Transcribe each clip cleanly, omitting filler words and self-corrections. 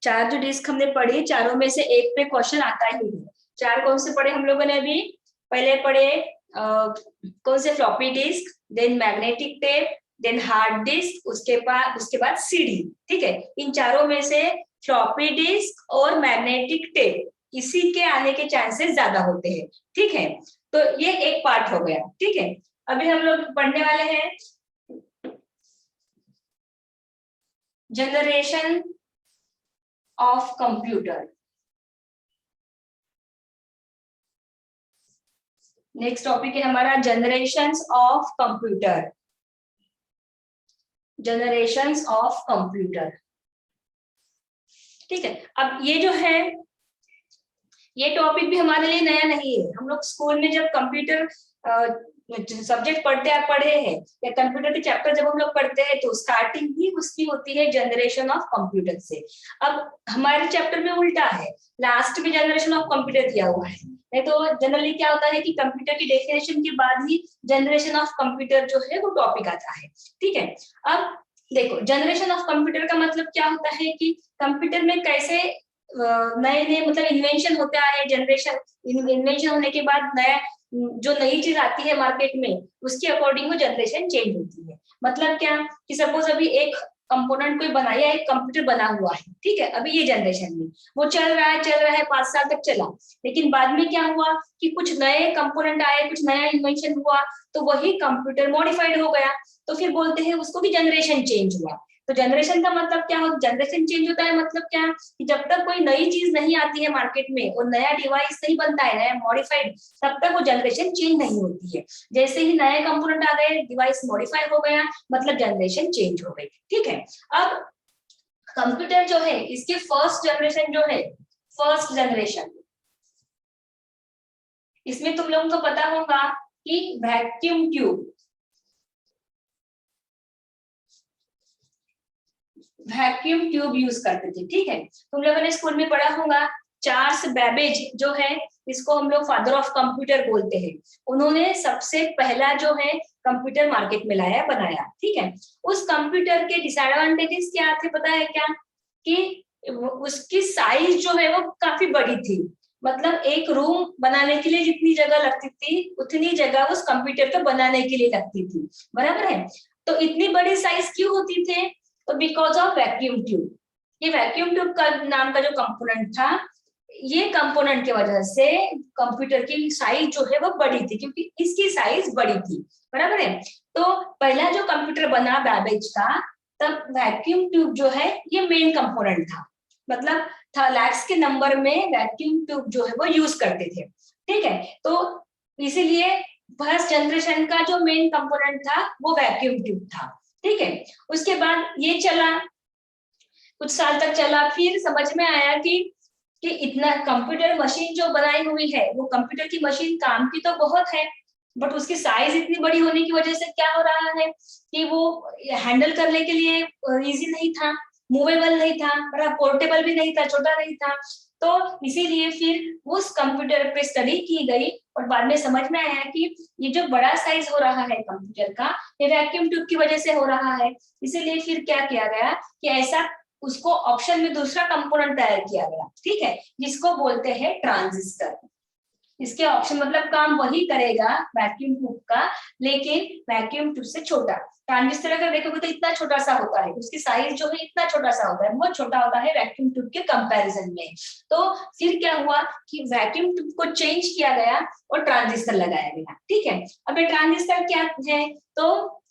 चार जो डिस्क हमने पढ़ी, चारों में से एक पे क्वेश्चन आता ही है। चार कौन से पढ़े हम लोगों ने अभी? पहले पढ़े कौन से? Floppy disk, then magnetic tape, then hard disk, उसके बाद सीडी। ठीक है, इन चारों में से फ्लॉपी डिस्क और मैग्नेटिक टेप इसी के आने के चांसेस ज्यादा होते हैं। ठीक है, तो ये एक पार्ट हो गया। ठीक है, अभी हम लोग पढ़ने वाले हैं generation of computer. Next topic है हमारा generations of computer. Generations of computer. ठीक है, अब ये जो है, ये टॉपिक भी हमारे लिए नया नहीं है। हम लोग स्कूल में जब कंप्यूटर सब्जेक्ट पढ़े हैं, या कंप्यूटर के चैप्टर जब हम लोग पढ़ते हैं, तो स्टार्टिंग ही उसकी होती है जनरेशन ऑफ कंप्यूटर से। अब हमारे चैप्टर में उल्टा है, लास्ट में जनरेशन ऑफ कंप्यूटर दिया हुआ है। नहीं तो जनरली क्या होता है कि कंप्यूटर की डेफिनेशन के बाद ही जनरेशन ऑफ कंप्यूटर जो है वो टॉपिक आता है। ठीक है, अब देखो, जनरेशन ऑफ कंप्यूटर का मतलब क्या होता है कि कंप्यूटर में कैसे नए नए मतलब इन्वेंशन होता है। जनरेशन इन्वेंशन होने के बाद नया जो नई चीज आती है मार्केट में, उसके अकॉर्डिंग वो जनरेशन चेंज होती है। मतलब क्या कि सपोज अभी एक कंपोनेंट कोई बनाया, एक कंप्यूटर बना हुआ है। ठीक है, अभी ये जनरेशन में वो चल रहा है 5 साल तक चला। लेकिन बाद में क्या हुआ कि कुछ नए कंपोनेंट आए, कुछ नया इन्वेंशन हुआ, तो वही कंप्यूटर मॉडिफाइड हो गया। तो फिर बोलते हैं उसको भी जनरेशन चेंज हुआ। तो जनरेशन का मतलब क्या हो, जनरेशन चेंज होता है मतलब क्या कि जब तक कोई नई चीज नहीं आती है मार्केट में और नया डिवाइस नहीं बनता है, नया मॉडिफाइड, तब तक वो जनरेशन चेंज नहीं होती है। जैसे ही नए कंपोनेंट आ गए, डिवाइस मॉडिफाई हो गया, मतलब जनरेशन चेंज हो गई। ठीक है, अब कंप्यूटर जो है, इसके फर्स्ट जनरेशन जो है, फर्स्ट जनरेशन, इसमें तुम लोगों को पता होगा कि vacuum tube, vacuum tube use करते थे। ठीक है, तुम लोगों ने स्कूल में पढ़ा होगा, चार्ल्स बेबेज जो है, इसको हम लोग फादर ऑफ कंप्यूटर बोलते हैं। उन्होंने सबसे पहला जो है कंप्यूटर मार्केट में लाया, बनाया। ठीक है, उस कंप्यूटर के डिसएडवांटेजेस क्या थे पता है क्या? कि उसकी साइज जो है वो काफी बड़ी थी। मतलब एक रूम बनाने के लिए जितनी जगह लगती थी, उतनी जगह उस कंप्यूटर को बनाने के लिए लगती थी। बराबर है? तो इतनी बड़ी साइज क्यों होती थे? तो बिकॉज ऑफ वैक्यूम ट्यूब। ये वैक्यूम ट्यूब का नाम का जो कंपोनेंट था, ये कंपोनेंट की वजह से कंप्यूटर की साइज जो है वो बड़ी थी, क्योंकि इसकी साइज बड़ी थी। बराबर है? तो पहला जो कंप्यूटर बना बैबेज का, तब वैक्यूम ट्यूब जो है ये मेन कंपोनेंट था। मतलब लैक्स के नंबर में वैक्यूम ट्यूब जो है वो यूज करते थे। ठीक है, तो इसीलिए फर्स्ट जनरेशन का जो मेन कंपोनेंट था वो वैक्यूम ट्यूब था। ठीक है, उसके बाद ये चला, कुछ साल तक चला, फिर समझ में आया कि इतना कंप्यूटर मशीन जो बनाई हुई है, वो कंप्यूटर की मशीन काम की तो बहुत है, बट उसकी साइज इतनी बड़ी होने की वजह से क्या हो रहा है कि वो हैंडल करने के लिए इजी नहीं था, मूवेबल नहीं था, पोर्टेबल भी नहीं था, छोटा नहीं था। तो इसीलिए फिर उस कंप्यूटर पे स्टडी की गई और बाद में समझ में आया कि ये जो बड़ा साइज हो रहा है कंप्यूटर का, ये वैक्यूम ट्यूब की वजह से हो रहा है। इसीलिए फिर क्या किया गया कि ऐसा उसको ऑप्शन में दूसरा कंपोनेंट तैयार किया गया। ठीक है, जिसको बोलते हैं ट्रांजिस्टर। इसके ऑप्शन मतलब काम वही करेगा वैक्यूम ट्यूब का, लेकिन वैक्यूम ट्यूब से छोटा। ट्रांजिस्टर अगर देखोगे तो इतना छोटा सा होता है, उसकी साइज जो है इतना छोटा सा होता है, बहुत छोटा होता है वैक्यूम ट्यूब के कंपैरिजन में। तो फिर क्या हुआ कि वैक्यूम ट्यूब को चेंज किया गया और ट्रांजिस्टर लगाया गया। ठीक है, अब ये ट्रांजिस्टर क्या है? तो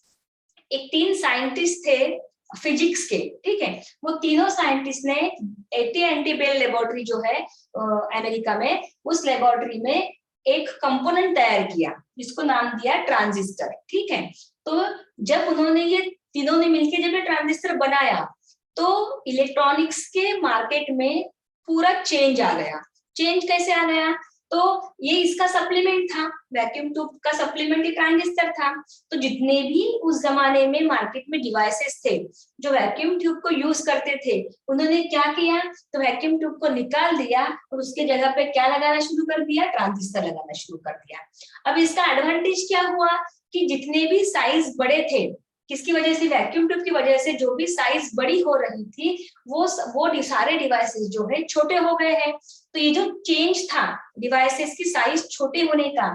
एक 3 साइंटिस्ट थे फिजिक्स के। ठीक है, वो तीनों साइंटिस्ट ने AT&T बेल लेबोरेटरी जो है अमेरिका में, उस लेबोरेटरी में एक कंपोनेंट तैयार किया, जिसको नाम दिया ट्रांजिस्टर। ठीक है, तो जब उन्होंने ये तीनों ने मिलकर जब ये ट्रांजिस्टर बनाया, तो इलेक्ट्रॉनिक्स के मार्केट में पूरा चेंज आ गया। चेंज कैसे आ गया? तो ये इसका सप्लीमेंट था, वैक्यूम ट्यूब का सप्लीमेंट ट्रांजिस्टर था। तो जितने भी उस जमाने में मार्केट में डिवाइसेस थे जो वैक्यूम ट्यूब को यूज करते थे, उन्होंने क्या किया? तो वैक्यूम ट्यूब को निकाल दिया और उसके जगह पे क्या लगाना शुरू कर दिया? ट्रांजिस्टर लगाना शुरू कर दिया। अब इसका एडवांटेज क्या हुआ कि जितने भी साइज बड़े थे किसकी वजह से? वैक्यूम ट्यूब की वजह से जो भी साइज बड़ी हो रही थी वो सारे डिवाइसेस जो है छोटे हो गए हैं। तो ये जो चेंज था डिवाइसेस की साइज छोटे होने का,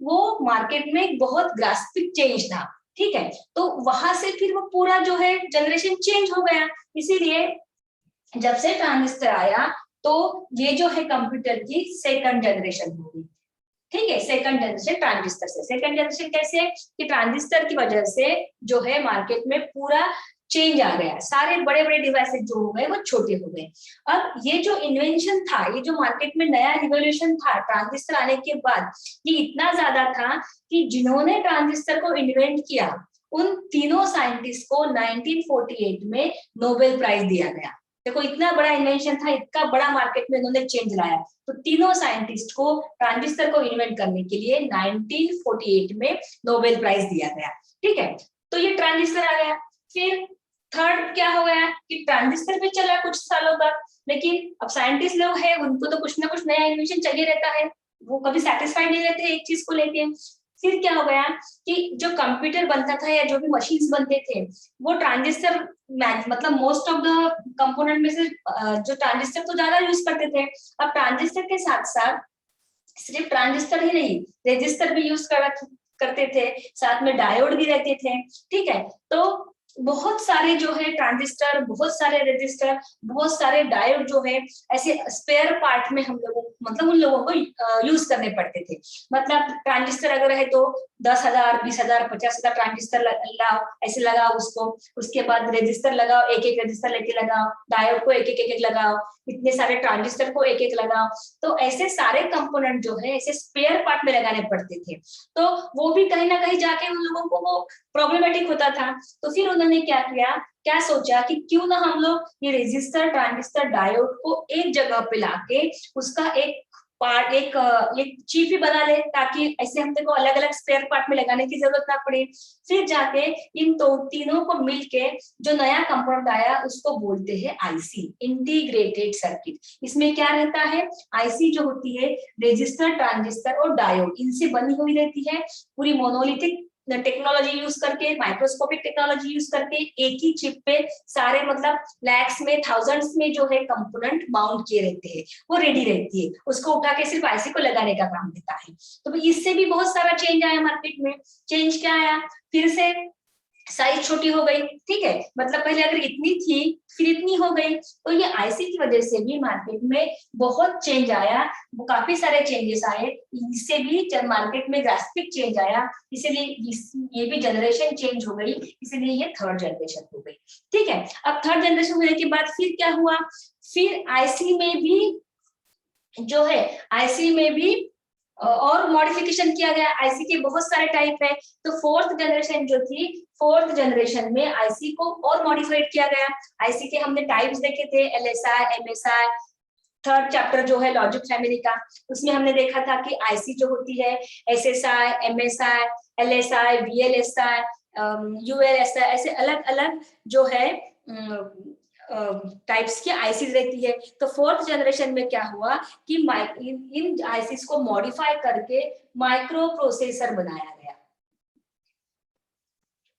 वो मार्केट में एक बहुत ड्रास्टिक चेंज था, ठीक है। तो वहां से फिर वो पूरा जो है जनरेशन चेंज हो गया। इसीलिए जब से ट्रांजिस्टर आया तो ये जो है कंप्यूटर की सेकंड जनरेशन होगी, ठीक है। सेकंड जनरेशन ट्रांजिस्टर से। सेकंड जनरेशन कैसे? कि ट्रांजिस्टर की वजह से जो है मार्केट में पूरा चेंज आ गया, सारे बड़े बड़े डिवाइसेस जो हो गए वो छोटे हो गए। अब ये जो इन्वेंशन था, ये जो मार्केट में नया रिवोल्यूशन था ट्रांजिस्टर आने के बाद, ये इतना ज्यादा था कि जिन्होंने ट्रांजिस्टर को इन्वेंट किया उन तीनों साइंटिस्ट को 1948 में नोबेल प्राइज दिया गया। देखो इतना बड़ा इन्वेंशन था, इतना बड़ा मार्केट में इन्होंने चेंज लाया, तो तीनों साइंटिस्ट को ट्रांजिस्टर को इन्वेंट करने के लिए 1948 में नोबेल प्राइज दिया गया, ठीक है। तो ये ट्रांजिस्टर आ गया। फिर थर्ड क्या हो गया कि ट्रांजिस्टर भी चला कुछ सालों तक, लेकिन अब साइंटिस्ट लोग हैं उनको तो कुछ ना कुछ नया इन्वेंशन चाहिए रहता है, वो कभी सेटिस्फाइड नहीं रहते एक चीज को लेके। फिर क्या हो गया कि जो कंप्यूटर बनता था या जो भी मशीन्स बनते थे वो ट्रांजिस्टर मतलब मोस्ट ऑफ द कंपोनेंट में से जो ट्रांजिस्टर तो ज्यादा यूज करते थे। अब ट्रांजिस्टर के साथ साथ सिर्फ ट्रांजिस्टर ही नहीं, रेजिस्टर भी यूज करते थे, साथ में डायोड भी रहते थे, ठीक है। तो बहुत सारे जो है ट्रांजिस्टर, बहुत सारे रेजिस्टर, बहुत सारे डायोड जो है ऐसे स्पेयर पार्ट में हम लोगों मतलब उन लोगों को यूज करने पड़ते थे। मतलब ट्रांजिस्टर अगर है तो 10,000 20,000 50,000 ट्रांजिस्टर लाओ, ऐसे लगाओ उसको, उसके बाद रेजिस्टर लगाओ, एक एक रेजिस्टर लेके लगाओ, डायोड को एक एक लगाओ, इतने सारे ट्रांजिस्टर को एक एक लगाओ। तो ऐसे सारे कंपोनेंट जो है ऐसे स्पेयर पार्ट में लगाने पड़ते थे, तो वो भी कहीं ना कहीं जाके उन लोगों को वो प्रॉब्लमेटिक होता था। तो फिर उन्होंने क्या किया, क्या सोचा कि क्यों ना हम लोग ये रेजिस्टर ट्रांजिस्टर डायोड को एक जगह पे लाके उसका एक पार्ट एक चिप ही बना ले, ताकि ऐसे हम को अलग अलग स्पेयर पार्ट में लगाने की जरूरत ना पड़े। फिर जाके इन तीनों को मिलके जो नया कंपोनेंट आया उसको बोलते हैं आईसी, इंटीग्रेटेड सर्किट। इसमें क्या रहता है, आईसी जो होती है रेजिस्टर ट्रांजिस्टर और डायोड इनसे बनी हुई रहती है, पूरी मोनोलिथिक टेक्नोलॉजी यूज करके, माइक्रोस्कोपिक टेक्नोलॉजी यूज करके एक ही चिप पे सारे मतलब लैक्स में थाउजेंड्स में जो है कंपोनेंट माउंट किए रहते हैं, वो रेडी रहती है, उसको उठा के सिर्फ आईसी को लगाने का काम देता है। तो इससे भी बहुत सारा चेंज आया मार्केट में। चेंज क्या आया, फिर से साइज छोटी हो गई, ठीक है। मतलब पहले अगर इतनी थी फिर इतनी हो गई, तो ये आईसी की वजह से भी मार्केट में बहुत चेंज आया, वो काफी सारे चेंजेस आए, इससे भी मार्केट में ड्रास्टिक चेंज आया, इसीलिए ये भी जनरेशन चेंज हो गई, इसीलिए ये थर्ड जनरेशन हो गई, ठीक है। अब थर्ड जनरेशन होने के बाद फिर क्या हुआ, फिर आईसी में भी जो है आईसी में भी और मॉडिफिकेशन किया गया। आईसी के बहुत सारे टाइप है, तो फोर्थ जनरेशन जो थी, फोर्थ जनरेशन में आईसी को और मॉडिफाइड किया गया। आईसी के हमने टाइप्स देखे थे, एलएसआई, एमएसआई। थर्ड चैप्टर जो है लॉजिक फैमिली का, उसमें हमने देखा था कि आईसी जो होती है SSI, MSI, LSI, VLSI, ULSI, ऐसे अलग अलग जो है टाइप्स की आईसीज रहती है। तो फोर्थ जनरेशन में क्या हुआ कि इन आईसीज को मॉडिफाई करके माइक्रो प्रोसेसर बनाया गया।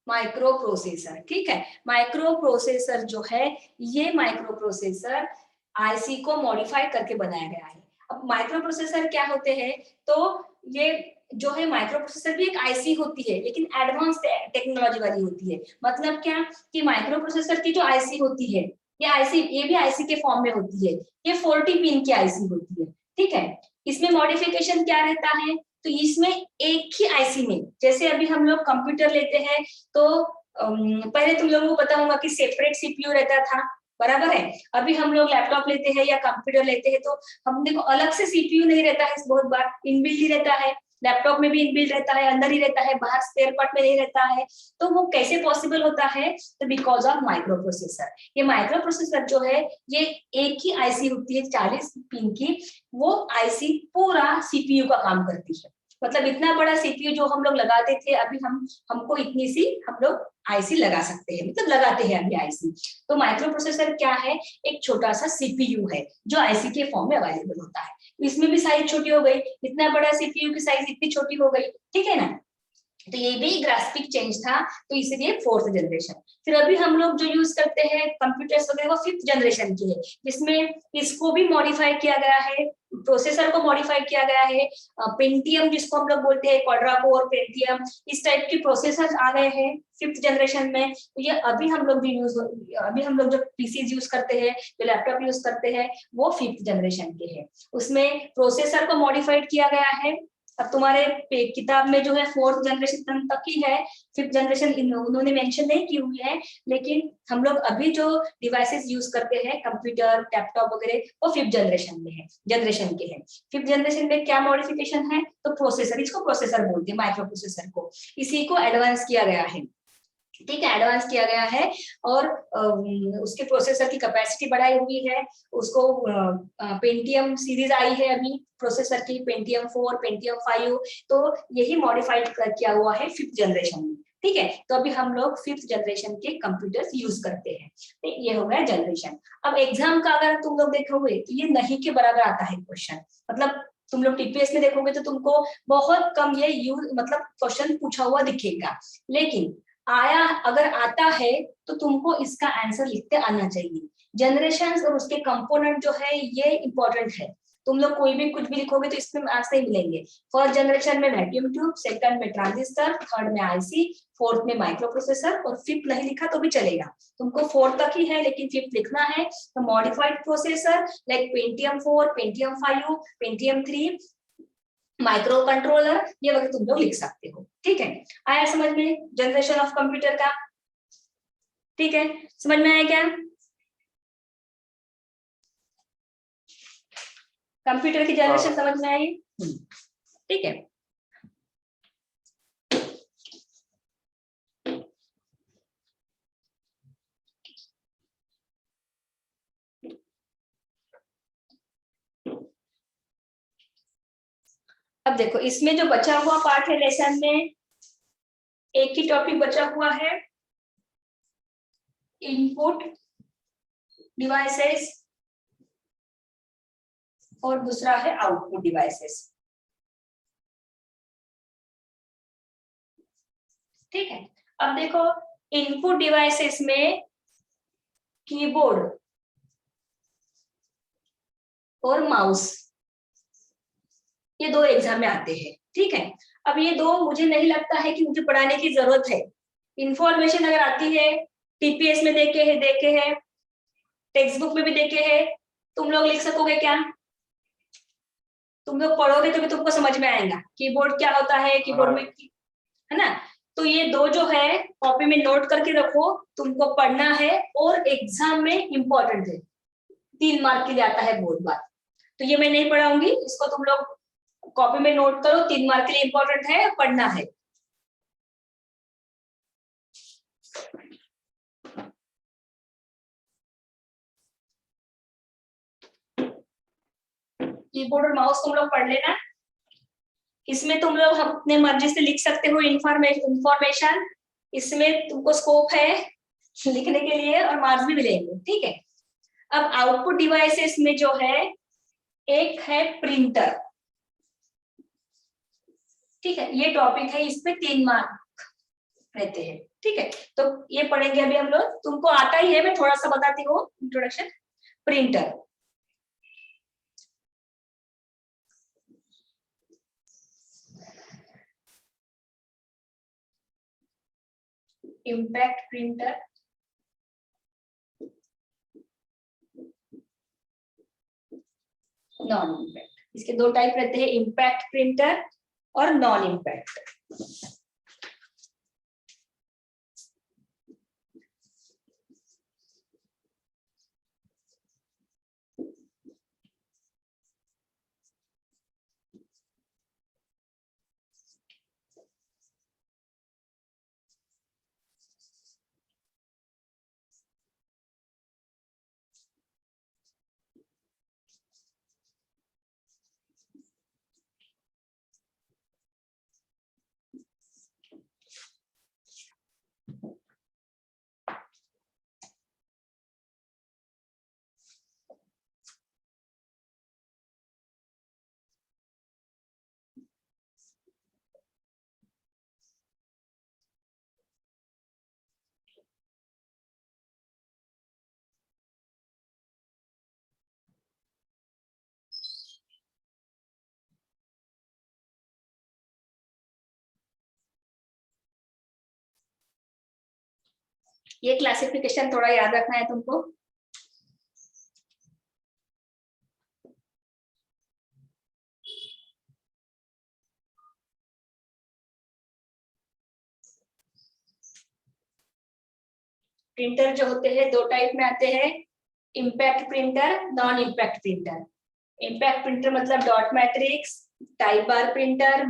माइक्रो प्रोसेसर, ठीक है। माइक्रो प्रोसेसर जो है, ये माइक्रो प्रोसेसर आईसी को मॉडिफाई करके बनाया गया है। अब माइक्रो प्रोसेसर क्या होते हैं, तो ये जो है माइक्रो प्रोसेसर भी एक आईसी होती है, लेकिन एडवांस टेक्नोलॉजी वाली होती है। मतलब क्या कि माइक्रो प्रोसेसर की जो आईसी होती है, ये भी आईसी के फॉर्म में होती है, ये 40 पिन की आईसी होती है, ठीक है। इसमें मॉडिफिकेशन क्या रहता है, तो इसमें एक ही आईसी में, जैसे अभी हम लोग कंप्यूटर लेते हैं तो पहले तुम लोगों को पता होगा कि सेपरेट सीपीयू रहता था, बराबर है। अभी हम लोग लैपटॉप लेते हैं या कंप्यूटर लेते हैं तो हम देखो अलग से सीपीयू नहीं रहता है, बहुत बार इनबिल्ट ही रहता है। लैपटॉप में भी इनबिल्ट रहता है, अंदर ही रहता है, बाहर स्पेयर पार्ट में नहीं रहता है। तो वो कैसे पॉसिबल होता है, तो बिकॉज ऑफ माइक्रो प्रोसेसर। ये माइक्रो प्रोसेसर जो है ये एक ही आईसी होती है 40 पिन की, वो आईसी पूरा सीपीयू का काम करती है। मतलब इतना बड़ा सीपीयू जो हम लोग लगाते थे, अभी हमको इतनी सी हम लोग आईसी लगा सकते हैं, मतलब लगाते हैं अभी आईसी। तो माइक्रो प्रोसेसर क्या है, एक छोटा सा सीपीयू है जो आईसी के फॉर्म में अवेलेबल होता है। इसमें भी साइज छोटी हो गई, इतना बड़ा सीपीयू की साइज इतनी छोटी हो गई, ठीक है ना। तो ये भी ग्रास्पिक चेंज था, तो इसलिए फोर्थ जनरेशन। फिर अभी हम लोग जो यूज करते हैं कंप्यूटर्स वगैरह, वो फिफ्थ जनरेशन की है, जिसमें इसको भी मॉडिफाई किया गया है, प्रोसेसर को मॉडिफाई किया गया है, पेंटियम जिसको हम लोग बोलते हैं, क्वाड्रा कोर पेंटियम, इस टाइप के प्रोसेसर आ गए हैं फिफ्थ जनरेशन में। तो ये अभी हम लोग जो पीसीज यूज करते हैं, जो लैपटॉप यूज करते हैं, वो फिफ्थ जनरेशन के हैं। उसमें प्रोसेसर को मॉडिफाइड किया गया है। अब तुम्हारे किताब में जो है फोर्थ जनरेशन तक ही है, फिफ्थ जनरेशन उन्होंने मेंशन नहीं की हुई है, लेकिन हम लोग अभी जो डिवाइसेस यूज करते हैं, कंप्यूटर, लैपटॉप वगैरह, वो फिफ्थ जनरेशन के हैं। फिफ्थ जनरेशन में क्या मॉडिफिकेशन है, तो प्रोसेसर, इसको प्रोसेसर बोलते हैं, माइक्रो प्रोसेसर को, इसी को एडवांस किया गया है। ठीक है, एडवांस किया गया है, और उसके प्रोसेसर की कैपेसिटी बढ़ाई हुई है। उसको पेंटियम सीरीज आई है अभी प्रोसेसर की, पेंटियम 4, पेंटियम 5, तो यही मॉडिफाइड किया हुआ है फिफ्थ जनरेशन में। ठीक है, तो अभी हम लोग फिफ्थ जनरेशन के कंप्यूटर्स यूज करते हैं। तो ये हो गया जनरेशन। अब एग्जाम का अगर तुम लोग देखोगे तो ये नहीं के बराबर आता है क्वेश्चन, मतलब तुम लोग टीपीएस में देखोगे तो तुमको बहुत कम ये यूज मतलब क्वेश्चन पूछा हुआ दिखेगा, लेकिन आया अगर आता है तो तुमको इसका आंसर लिखते आना चाहिए। जनरेशन और उसके कंपोनेंट जो है ये इंपॉर्टेंट है। तुम लोग कोई भी कुछ भी लिखोगे तो इसमें मार्क्स नहीं मिलेंगे। फर्स्ट जनरेशन में वैक्यूम ट्यूब, सेकंड में ट्रांजिस्टर, थर्ड में आईसी, फोर्थ में माइक्रो प्रोसेसर, और फिफ्थ नहीं लिखा तो भी चलेगा, तुमको फोर्थ तक ही है लेकिन फिफ्थ लिखना है। तो modified processor like Pentium 4, Pentium 5, Pentium 3, micro controller, ये वगैरह तुम लोग लिख सकते हो। ठीक है, आया समझ में जनरेशन ऑफ कंप्यूटर का? ठीक है, समझ में आया क्या? कंप्यूटर की जनरेशन समझ में आई? ठीक है, अब देखो इसमें जो बचा हुआ पार्ट है लेसन में, एक ही टॉपिक बचा हुआ है, इनपुट डिवाइसेस, और दूसरा है आउटपुट डिवाइसेस। ठीक है, अब देखो इनपुट डिवाइसेस में कीबोर्ड और माउस, ये दो एग्जाम में आते हैं। ठीक है, अब ये दो मुझे नहीं लगता है कि मुझे पढ़ाने की जरूरत है। इंफॉर्मेशन अगर आती है, टीपीएस में देखे हैं, टेक्स्ट बुक में भी देखे हैं, तुम लोग लिख सकोगे क्या? तुम लोग पढ़ोगे तो भी तुमको समझ में आएगा कीबोर्ड क्या होता है, कीबोर्ड में, है ना? तो ये दो जो है कॉपी में नोट करके रखो, तुमको पढ़ना है और एग्जाम में इंपॉर्टेंट है, 3 मार्क के लिए आता है बहुत बार। तो ये मैं नहीं पढ़ाऊंगी, इसको तुम लोग कॉपी में नोट करो, 3 मार्क के लिए इंपॉर्टेंट है, पढ़ना है। कीबोर्ड और माउस तुम लोग पढ़ लेना, इसमें तुम लोग अपने मर्जी से लिख सकते हो इंफॉर्मेशन, इसमें तुमको स्कोप है लिखने के लिए और मार्क्स भी मिलेंगे। ठीक है, अब आउटपुट डिवाइसेस में जो है एक है प्रिंटर। ठीक है, ये टॉपिक है, इस पे 3 मार्क रहते हैं। ठीक है, तो ये पढ़ेंगे अभी हम लोग, तुमको आता ही है, मैं थोड़ा सा बताती हूँ introduction. Printer, impact printer, non impact, इसके दो टाइप रहते हैं, इम्पैक्ट प्रिंटर और नॉन इम्पैक्ट। ये क्लासिफिकेशन थोड़ा याद रखना है तुमको। प्रिंटर जो होते हैं दो टाइप में आते हैं, impact printer, non impact printer. Impact printer मतलब dot matrix, type bar printer,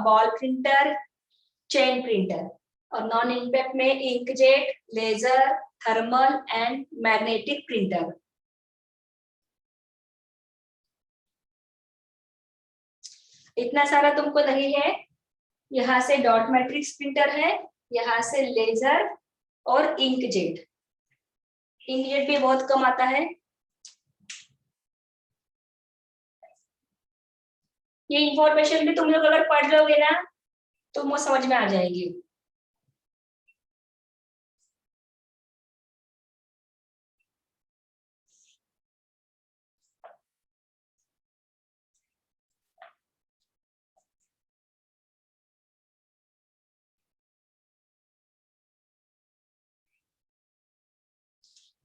ball printer, chain printer. और नॉन इम्पैक्ट में inkjet, laser, thermal and magnetic printer. इतना सारा तुमको नहीं है। यहाँ से डॉट मैट्रिक्स प्रिंटर है, यहाँ से लेजर और इंकजेट। इंकजेट भी बहुत कम आता है। ये इंफॉर्मेशन भी तुम लोग अगर पढ़ लोगे ना तो वो समझ में आ जाएगी।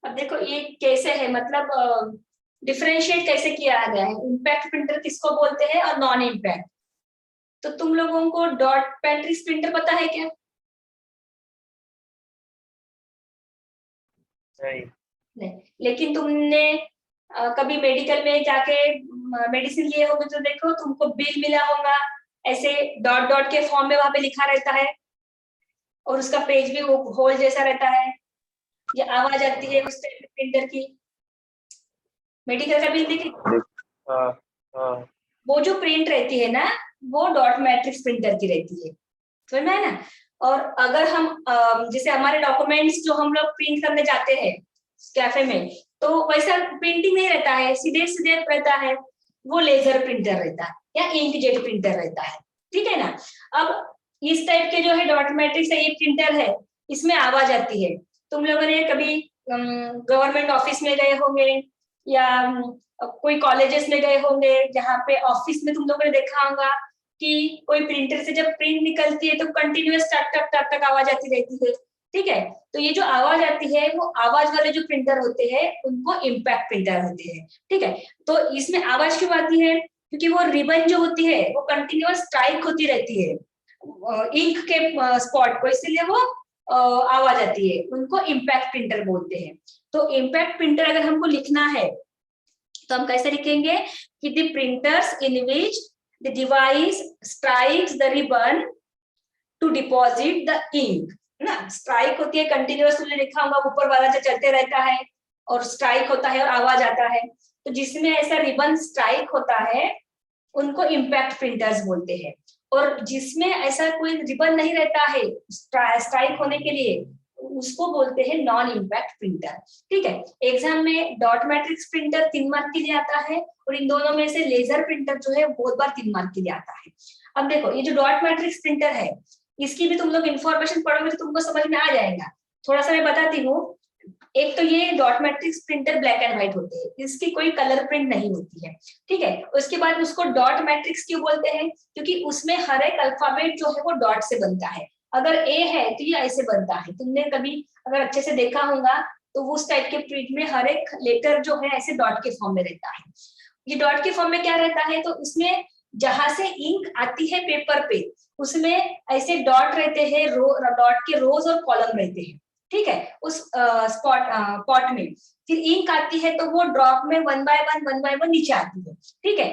अब देखो ये कैसे है, मतलब डिफरेंशिएट कैसे किया गया है, इम्पैक्ट प्रिंटर किसको बोलते हैं और नॉन इम्पैक्ट। तो तुम लोगों को डॉट मैट्रिक्स प्रिंटर पता है क्या? नहीं, लेकिन तुमने कभी मेडिकल में जाके मेडिसिन लिए होगे तो देखो तुमको बिल मिला होगा, ऐसे डॉट डॉट के फॉर्म में वहां पे लिखा रहता है और उसका पेज भी होल जैसा रहता है। ये आवाज आती है उस टाइप प्रिंटर की। मेडिकल का बिल देखे, वो जो प्रिंट रहती है ना वो डॉट मैट्रिक्स प्रिंटर की रहती है, समझ में है ना। और अगर हम जैसे हमारे डॉक्यूमेंट्स जो हम लोग प्रिंट करने जाते हैं कैफे में, तो वैसा प्रिंटिंग नहीं रहता है, सीधे सीधे रहता है, वो लेजर प्रिंटर रहता है या इंकजेट प्रिंटर रहता है, ठीक है ना। अब इस टाइप के जो है डॉट मैट्रिक्स ये प्रिंटर है, इसमें आवाज आती है। तुम लोगों ने कभी गवर्नमेंट ऑफिस में गए होंगे या कोई कॉलेजेस में गए होंगे जहाँ पे ऑफिस में तुम लोगों ने देखा होगा कि कोई प्रिंटर से जब प्रिंट निकलती है तो कंटिन्यूअस टक टक टक टक आवाज आती रहती है, ठीक है। तो ये जो आवाज आती है वो आवाज वाले जो प्रिंटर होते हैं उनको इम्पैक्ट प्रिंटर होते हैं, ठीक है। तो इसमें आवाज क्यों आती है, क्योंकि वो रिबन जो होती है वो कंटिन्यूअस स्ट्राइक होती रहती है इंक के स्पॉट को, इसलिए वो आवाज आती है, उनको इम्पैक्ट प्रिंटर बोलते हैं। तो इम्पैक्ट प्रिंटर अगर हमको लिखना है तो हम कैसे लिखेंगे कि the printers in which the device strikes the ribbon to deposit the ink ना। स्ट्राइक होती है कंटिन्यूअस, तुमने लिखा होगा ऊपर वाला जो चलते रहता है और स्ट्राइक होता है और आवाज आता है। तो जिसमें ऐसा रिबन स्ट्राइक होता है उनको इम्पैक्ट प्रिंटर्स बोलते हैं। और जिसमें ऐसा कोई रिबन नहीं रहता है स्ट्राइक होने के लिए उसको बोलते हैं नॉन इम्पैक्ट प्रिंटर, ठीक है। एग्जाम में डॉट मैट्रिक्स प्रिंटर 3 मार्क के लिए आता है और इन दोनों में से लेजर प्रिंटर जो है बहुत बार 3 मार्क के लिए आता है। अब देखो ये जो डॉट मैट्रिक्स प्रिंटर है इसकी भी तुम लोग इन्फॉर्मेशन पढ़ोगे तो तुमको समझ में आ जाएगा। थोड़ा सा मैं बताती हूँ। एक तो ये dot matrix printer black and white होते हैं, इसकी कोई कलर प्रिंट नहीं होती है, ठीक है। उसके बाद उसको डॉट मैट्रिक्स क्यों बोलते हैं, क्योंकि उसमें हर एक अल्फाबेट जो है वो डॉट से बनता है। अगर ए है तो ये ऐसे बनता है, तुमने कभी अगर अच्छे से देखा होगा तो उस टाइप के प्रिंट में हर एक लेटर जो है ऐसे डॉट के फॉर्म में रहता है। ये डॉट के फॉर्म में क्या रहता है, तो उसमें जहां से इंक आती है पेपर पे उसमें ऐसे डॉट रहते हैं, डॉट के रोज और कॉलम रहते हैं, ठीक है। उस पॉट में फिर इंक आती है तो वो ड्रॉप में वन बाय वन नीचे आती है, ठीक है।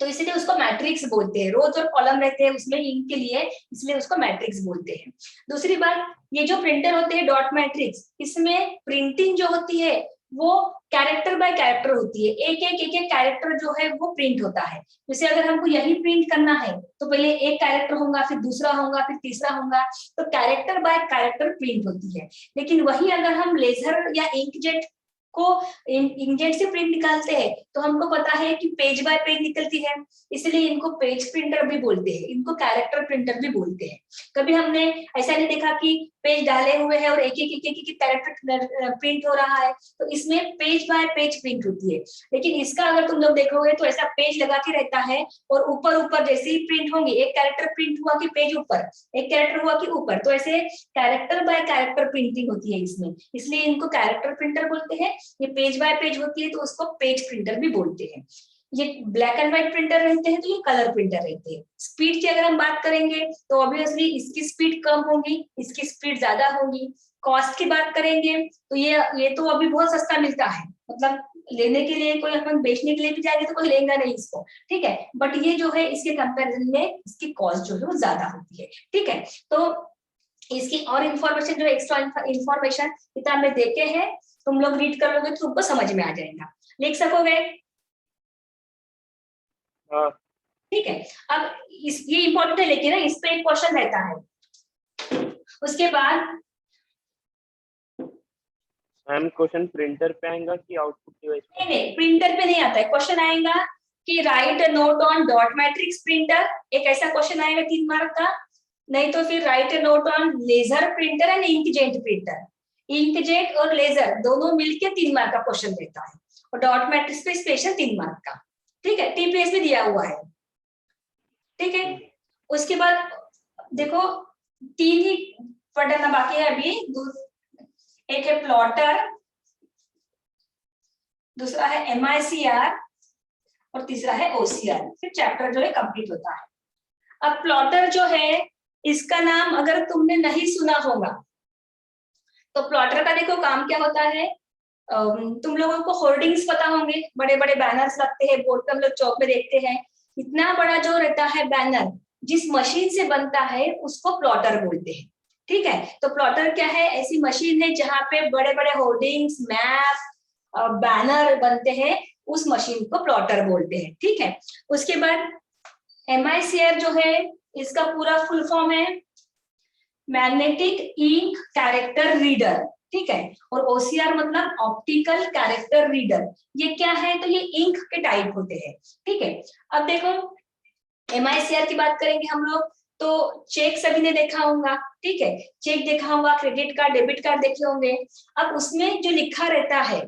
तो इसलिए उसको मैट्रिक्स बोलते हैं, रोज और कॉलम रहते हैं उसमें इंक के लिए, इसलिए उसको मैट्रिक्स बोलते हैं। दूसरी बात, ये जो प्रिंटर होते हैं डॉट मैट्रिक्स, इसमें प्रिंटिंग जो होती है वो कैरेक्टर बाय कैरेक्टर होती है, एक एक कैरेक्टर जो है वो प्रिंट होता है। जैसे अगर हमको यही प्रिंट करना है तो पहले एक कैरेक्टर होगा, फिर दूसरा होगा, फिर तीसरा होगा, तो कैरेक्टर बाय कैरेक्टर प्रिंट होती है। लेकिन वही अगर हम लेजर या इंकजेट को इंकजेट से प्रिंट निकालते हैं तो हमको पता है कि पेज बाय पेज निकलती है, इसलिए इनको पेज प्रिंटर भी बोलते हैं, इनको कैरेक्टर प्रिंटर भी बोलते हैं। कभी हमने ऐसा नहीं देखा कि पेज डाले हुए हैं और एक एक कैरेक्टर प्रिंट हो रहा है, तो इसमें पेज बाय पेज प्रिंट होती है। लेकिन इसका अगर तुम लोग देखोगे तो ऐसा पेज लगा के रहता है और ऊपर ऊपर जैसे ही प्रिंट होंगे, एक कैरेक्टर प्रिंट हुआ कि पेज ऊपर, एक कैरेक्टर हुआ कि ऊपर, तो ऐसे कैरेक्टर बाय कैरेक्टर प्रिंटिंग होती है इसमें, इसलिए इनको कैरेक्टर प्रिंटर बोलते हैं। ये पेज बाय पेज होती है तो उसको पेज प्रिंटर भी बोलते हैं। ये ब्लैक एंड व्हाइट प्रिंटर रहते हैं तो ये कलर प्रिंटर रहते हैं। स्पीड की अगर हम बात करेंगे तो ऑब्वियसली इसकी स्पीड कम होगी, इसकी स्पीड ज्यादा होगी। कॉस्ट की बात करेंगे तो ये तो अभी बहुत सस्ता मिलता है, मतलब लेने के लिए कोई अपन बेचने के लिए भी जाएंगे तो कोई लेगा नहीं इसको, ठीक है। बट ये जो है इसके कंपैरिजन में इसकी कॉस्ट जो है वो ज्यादा होती है, ठीक है। तो इसकी और इन्फॉर्मेशन जो एक्स्ट्रा इन्फॉर्मेशन किताब में देते हैं, तुम लोग रीड कर लोगे तो तुमको समझ में आ जाएगा, लिख सकोगे? ठीक है। अब ये इंपॉर्टेंट है लेकिन ना इस पे एक क्वेश्चन रहता है। उसके बाद मैम क्वेश्चन प्रिंटर पे आएगा कि आउटपुट डिवाइस पे? नहीं, प्रिंटर पे नहीं आता है। क्वेश्चन आएगा कि right a note on dot matrix printer, एक ऐसा क्वेश्चन आएगा 3 मार्क का। नहीं तो फिर write a note on laser printer and inkjet printer. Inkjet और लेजर दोनों मिलके 3 मार्क का क्वेश्चन रहता है, और डॉट मैट्रिक्स पे स्पेशल 3 मार्क का, ठीक है। टीपीएस में दिया हुआ है, ठीक है। उसके बाद देखो 3 ही पढ़ना बाकी है अभी। एक है प्लॉटर, दूसरा है एमआईसीआर और तीसरा है ओसीआर, फिर चैप्टर जो है कंप्लीट होता है। अब प्लॉटर जो है इसका नाम अगर तुमने नहीं सुना होगा तो प्लॉटर का देखो काम क्या होता है। तुम लोगों को होर्डिंग्स पता होंगे, बड़े बड़े बैनर्स लगते हैं, बोर्ड पे हम लोग चौक में देखते हैं। इतना बड़ा जो रहता है बैनर जिस मशीन से बनता है उसको प्लॉटर बोलते हैं, ठीक है। तो प्लॉटर क्या है, ऐसी मशीन है जहाँ पे बड़े बड़े होर्डिंग्स, मैप, बैनर बनते हैं, उस मशीन को प्लॉटर बोलते हैं, ठीक है। उसके बाद एमआईसीआर जो है इसका पूरा फुल फॉर्म है मैग्नेटिक इंक कैरेक्टर रीडर, ठीक है। और ओसीआर मतलब ऑप्टिकल कैरेक्टर रीडर। ये क्या है, तो ये इंक के टाइप होते हैं, ठीक है। अब देखो एमआईसीआर की बात करेंगे हम लोग तो चेक सभी ने देखा होगा, ठीक है। चेक देखा होगा, क्रेडिट कार्ड, डेबिट कार्ड देखे होंगे। अब उसमें जो लिखा रहता है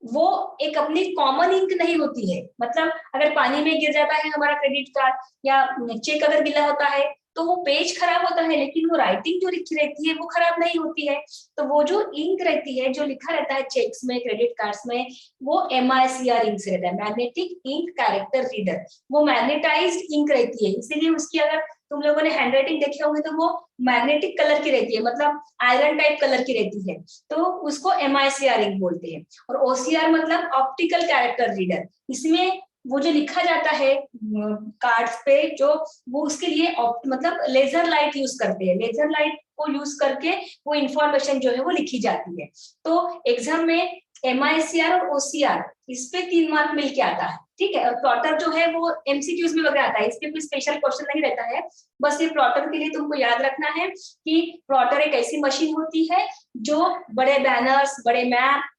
वो एक अपनी कॉमन इंक नहीं होती है, मतलब अगर पानी में गिर जाता है हमारा क्रेडिट कार्ड या चेक अगर गिला होता है तो वो पेज खराब होता है, लेकिन वो राइटिंग जो लिखी रहती है वो खराब नहीं होती है। तो वो जो इंक रहती है, जो लिखा रहता है चेक्स में, क्रेडिट कार्ड्स में, वो एमआईसीआर इंक से रहता है, मैग्नेटिक इंक कैरेक्टर रीडर। वो मैग्नेटाइज्ड इंक रहती है, इसीलिए उसकी अगर तुम लोगों ने हैंडराइटिंग देखी होंगे तो वो मैग्नेटिक कलर की रहती है, मतलब आयरन टाइप कलर की रहती है, तो उसको एमआईसीआर इंक बोलते हैं। और ओसीआर मतलब ऑप्टिकल कैरेक्टर रीडर। इसमें वो जो लिखा जाता है कार्ड्स पे जो, वो उसके लिए मतलब लेजर लाइट यूज करते हैं, लेजर लाइट को यूज करके वो इंफॉर्मेशन जो है वो लिखी जाती है। तो एग्जाम में एमआईसीआर और ओसीआर इस पे 3 मार्क मिलके आता है, ठीक है। और प्लॉटर जो है वो एमसीक्यूज में वगैरह आता है, इसके कोई स्पेशल क्वेश्चन नहीं रहता है। बस ये प्लॉटर के लिए तुमको याद रखना है कि प्लॉटर एक ऐसी मशीन होती है जो बड़े बैनर्स, बड़े मैप,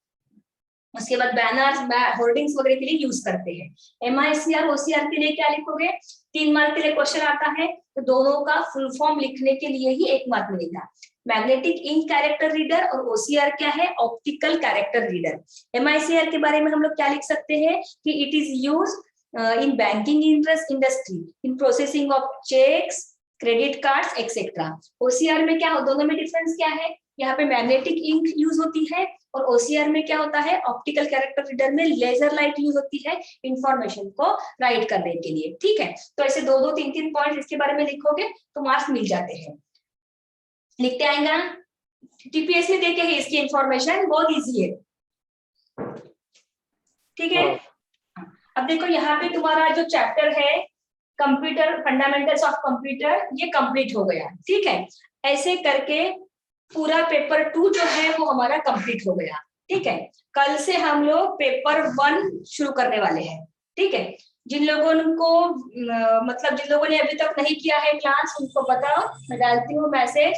उसके बाद बैनर्स, होर्डिंग्स वगैरह के लिए यूज करते हैं। एमआईसीआर ओसीआर के लिए क्या लिखोगे, 3 मार्क के लिए क्वेश्चन आता है तो दोनों का फुल फॉर्म लिखने के लिए ही 1 मार्क मिलेगा। मैग्नेटिक इंक कैरेक्टर रीडर और ओसीआर क्या है, ऑप्टिकल कैरेक्टर रीडर। एमआईसीआर के बारे में हम लोग क्या लिख सकते हैं कि it is use in banking industry in processing of cheques, credit cards etcetera. OCR में क्या, दोनों में डिफरेंस क्या है, यहाँ पे मैग्नेटिक इंक यूज होती है और ओसीआर में क्या होता है, ऑप्टिकल कैरेक्टर रीडर में लेजर लाइट यूज होती है इंफॉर्मेशन को राइट करने के लिए, ठीक है। तो ऐसे 2-2, 3-3 पॉइंट इसके बारे में लिखोगे तो मार्क्स मिल जाते हैं। लिखते आएगा, टीपीएस में देखे हैं इसकी इंफॉर्मेशन, बहुत इजी है, ठीक है। अब देखो यहाँ पे तुम्हारा जो चैप्टर है कंप्यूटर फंडामेंटल्स ऑफ कंप्यूटर, ये कंप्लीट हो गया, ठीक है। ऐसे करके पूरा पेपर 2 जो है वो हमारा कंप्लीट हो गया, ठीक है। कल से हम लोग पेपर 1 शुरू करने वाले हैं, ठीक है। जिन लोगों को मतलब जिन लोगों ने अभी तक नहीं किया है क्लास, उनको बताओ, मैं डालती हूँ मैसेज।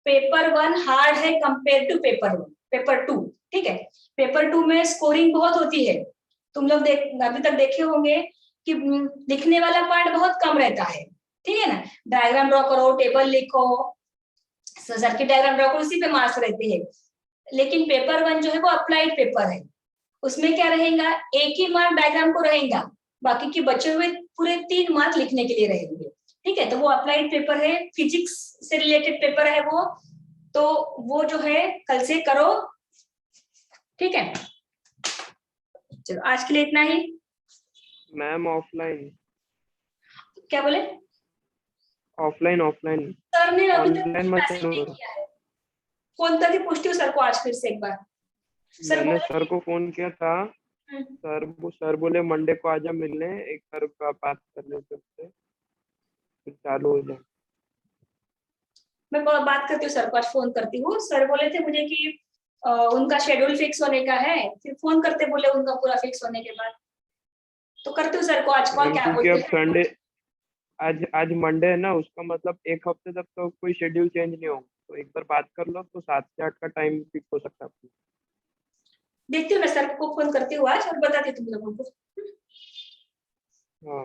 पेपर 1 हार्ड है कंपेयर टू पेपर 2, ठीक है। पेपर 2 में स्कोरिंग बहुत होती है, तुम लोग अभी तक देखे होंगे कि लिखने वाला पार्ट बहुत कम रहता है, ठीक है ना। डायग्राम ड्रॉ करो, टेबल लिखो, सर्किट डायग्राम ड्रॉ करो, उसी पे मार्क्स रहते हैं। लेकिन पेपर 1 जो है वो अप्लाइड पेपर है, उसमें क्या रहेगा, एक ही मार्क डायग्राम को रहेगा, बाकी के बचे हुए पूरे 3 मार्क लिखने के लिए रहेंगे, ठीक है। तो वो अप्लाइड पेपर है, फिजिक्स से रिलेटेड पेपर है वो, तो वो जो है कल से करो, ठीक है। चलो आज के लिए इतना ही। मैम ऑफलाइन क्या बोले? ऑफलाइन ऑफलाइन सर ने अभी तक ऑनलाइन मत मैसेज नहीं करो। किया है, फोन करके पूछती हूँ सर को आज फिर से एक बार। सर मैंने बोले सर को फोन किया था, हम्म, सर बोले मंडे को आजा मिलने, एक बार का बात करने से उससे, फिर चालू हो जाए। मैं बात करती हूँ सर को, आज फोन करती हूँ। सर बोले थे मुझे कि उनका शेड्यूल फिक्स होने का है, फिर फोन करते बोले उनका पूरा फिक्स होने के बाद, तो करती हूँ सर को आज कॉल, मैम क्या क्योंकि बोलते अब हैं। संडे, आज आज मंडे है ना, उसका मतलब एक हफ्ते तक तो कोई शेड्यूल चेंज नहीं होगा, तो एक बार बात कर लो तो 7 से 8 का टाइम फिक्स हो सकता है आपको। देखती हूँ मैं सर को फोन करती हूँ आज और बताती हूँ तुम लोगों को। हाँ